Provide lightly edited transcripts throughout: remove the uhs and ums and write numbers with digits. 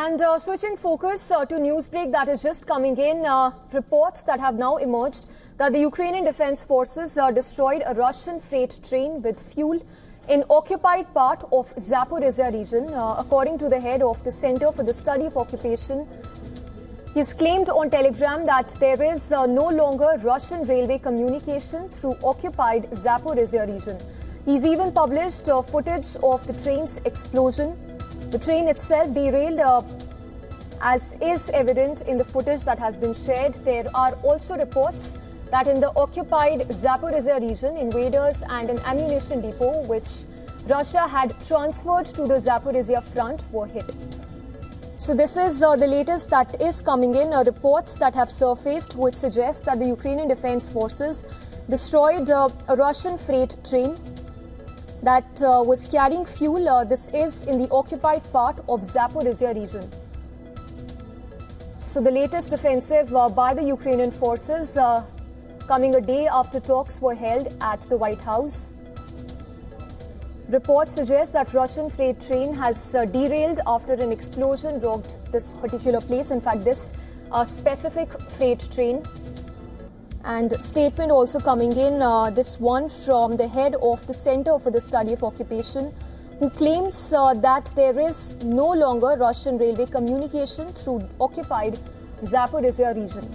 And switching focus to news break that is just coming in, reports that have now emerged that the Ukrainian Defense Forces destroyed a Russian freight train with fuel in occupied part of Zaporizhzhia region. According to the head of the Center for the Study of Occupation, he's claimed on Telegram that there is no longer Russian railway communication through occupied Zaporizhzhia region. He's even published footage of the train's explosion. The train itself derailed, as is evident in the footage that has been shared. There are also reports that in the occupied Zaporizhzhia region, invaders and an ammunition depot which Russia had transferred to the Zaporizhzhia front were hit. So this is the latest that is coming in. Reports that have surfaced would suggest that the Ukrainian Defense Forces destroyed a Russian freight train that was carrying fuel. This is in the occupied part of Zaporizhzhia region. So the latest offensive by the Ukrainian forces coming a day after talks were held at the White House. Reports suggest that Russian freight train has derailed after an explosion rocked this particular place. In fact, this specific freight train. And statement also coming in, this one from the head of the Center for the Study of Occupation, who claims that there is no longer Russian railway communication through occupied Zaporizhzhia region.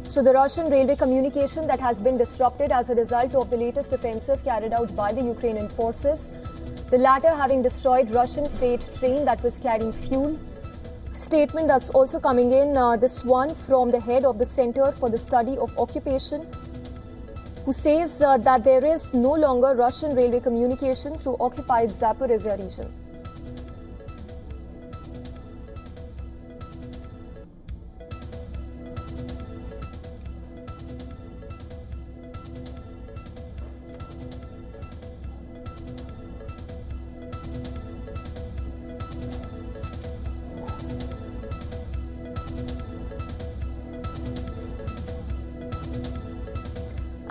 So the Russian railway communication that has been disrupted as a result of the latest offensive carried out by the Ukrainian forces, the latter having destroyed Russian freight train that was carrying fuel. Statement that's also coming in, this one from the head of the Center for the Study of Occupation, who says that there is no longer Russian railway communication through occupied Zaporizhzhia region.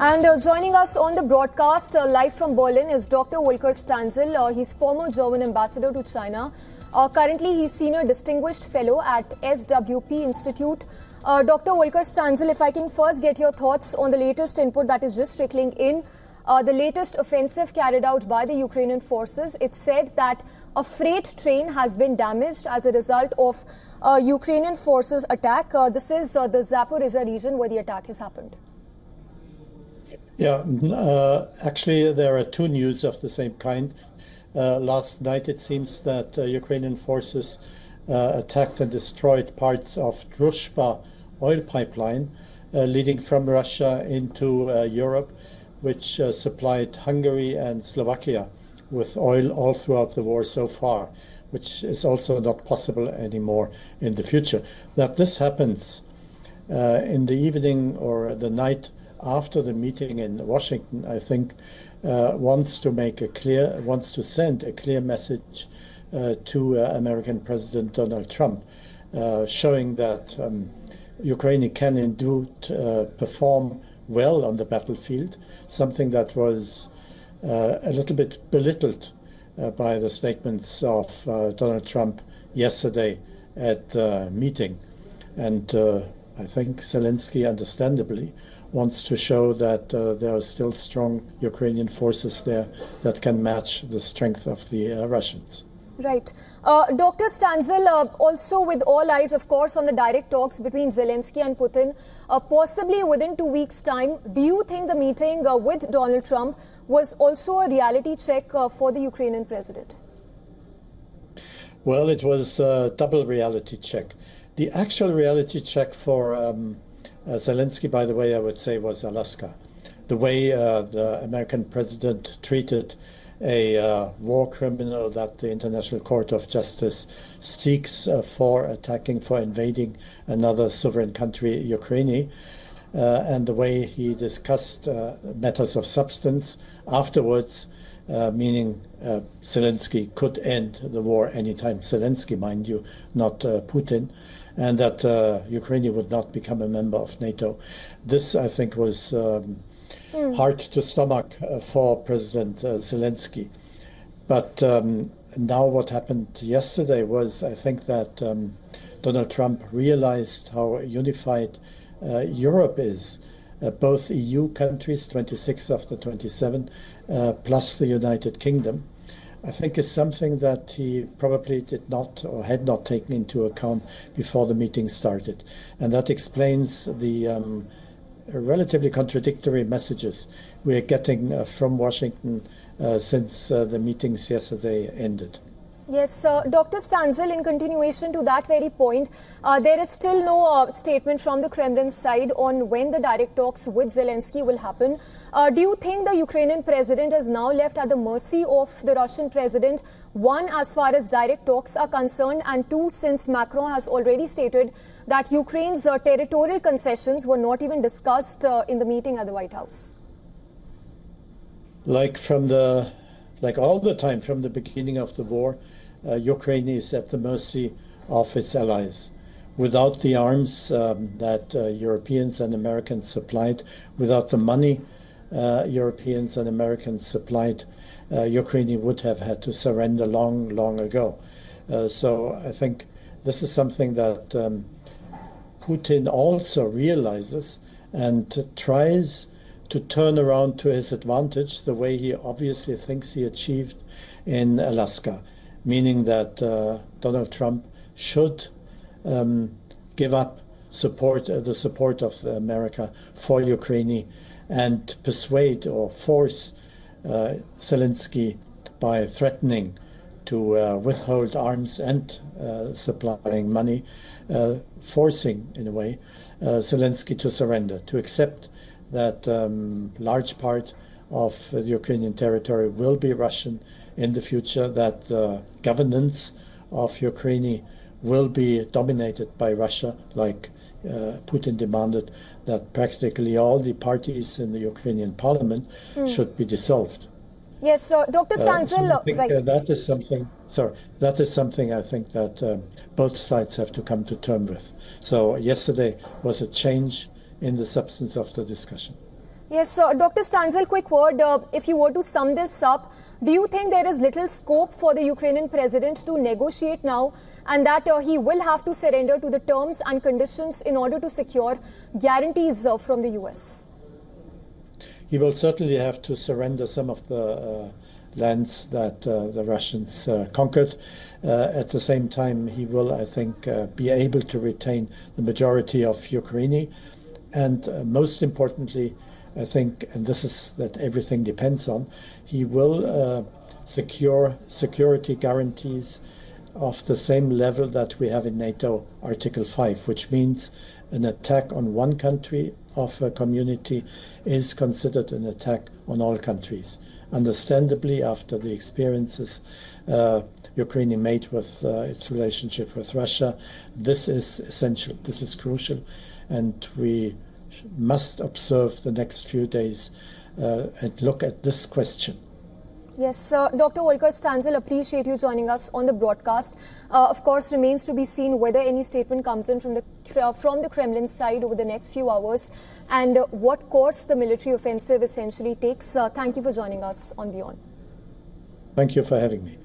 And joining us on the broadcast live from Berlin is Dr. Volker Stanzel. He's former German ambassador to China. Currently, he's senior distinguished fellow at SWP Institute. Dr. Volker Stanzel, if I can first get your thoughts on the latest input that is just trickling in. The latest offensive carried out by the Ukrainian forces. It said that a freight train has been damaged as a result of Ukrainian forces attack. This is the Zaporizhzhia region where the attack has happened. Yeah, actually, there are two news of the same kind. Last night, it seems that Ukrainian forces attacked and destroyed parts of Druzhba oil pipeline leading from Russia into Europe, which supplied Hungary and Slovakia with oil all throughout the war so far, which is also not possible anymore in the future. That this happens in the evening or the night after the meeting in Washington, I think, wants to send a clear message to American President Donald Trump, showing that Ukraine can indeed perform well on the battlefield, something that was a little bit belittled by the statements of Donald Trump yesterday at the meeting. And I think Zelensky, understandably, wants to show that there are still strong Ukrainian forces there that can match the strength of the Russians. Right. Dr. Stanzel, also with all eyes, of course, on the direct talks between Zelensky and Putin, possibly within 2 weeks' time, do you think the meeting with Donald Trump was also a reality check for the Ukrainian president? Well, it was a double reality check. The actual reality check for Zelensky, by the way, I would say was Alaska. The way the American president treated a war criminal that the International Court of Justice seeks for invading another sovereign country, Ukraine, and the way he discussed matters of substance afterwards, meaning Zelensky could end the war anytime. Zelensky, mind you, not Putin. And that Ukraine would not become a member of NATO. This, I think, was hard to stomach for President Zelensky. But now what happened yesterday was, I think that Donald Trump realized how unified Europe is. Both EU countries, 26 of the 27, plus the United Kingdom, I think is something that he probably did not or had not taken into account before the meeting started. And that explains the relatively contradictory messages we're getting from Washington since the meetings yesterday ended. Yes, Dr. Stanzel, in continuation to that very point, there is still no statement from the Kremlin side on when the direct talks with Zelensky will happen. Do you think the Ukrainian president is now left at the mercy of the Russian president? One, as far as direct talks are concerned, and two, since Macron has already stated that Ukraine's territorial concessions were not even discussed in the meeting at the White House? Like all the time from the beginning of the war, Ukraine is at the mercy of its allies. Without the arms that Europeans and Americans supplied, without the money Europeans and Americans supplied, Ukraine would have had to surrender long, long ago. So I think this is something that Putin also realizes and tries to turn around to his advantage the way he obviously thinks he achieved in Alaska, meaning that Donald Trump should give up the support of America for Ukraine and persuade or force Zelensky by threatening to withhold arms and supplying money, forcing, in a way, Zelensky to surrender, to accept that large part of the Ukrainian territory will be Russian in the future, that the governance of Ukraine will be dominated by Russia, like Putin demanded that practically all the parties in the Ukrainian parliament should be dissolved. Yes, Dr. Stanzel, that is something. Sorry, that is something I think that both sides have to come to terms with. So yesterday was a change in the substance of the discussion. Yes, Dr. Stanzel, quick word. If you were to sum this up, do you think there is little scope for the Ukrainian president to negotiate now, and that he will have to surrender to the terms and conditions in order to secure guarantees from the US? He will certainly have to surrender some of the lands that the Russians conquered. At the same time, he will, I think, be able to retain the majority of Ukraine. And most importantly, I think, and this is that everything depends on, he will secure security guarantees of the same level that we have in NATO Article 5, which means an attack on one country of a community is considered an attack on all countries. Understandably, after the experiences Ukraine made with its relationship with Russia, this is essential, this is crucial, and we must observe the next few days and look at this question. Yes, Dr. Volker Stanzel, appreciate you joining us on the broadcast. Of course, remains to be seen whether any statement comes in from the Kremlin side over the next few hours and what course the military offensive essentially takes. Thank you for joining us on WION. Thank you for having me.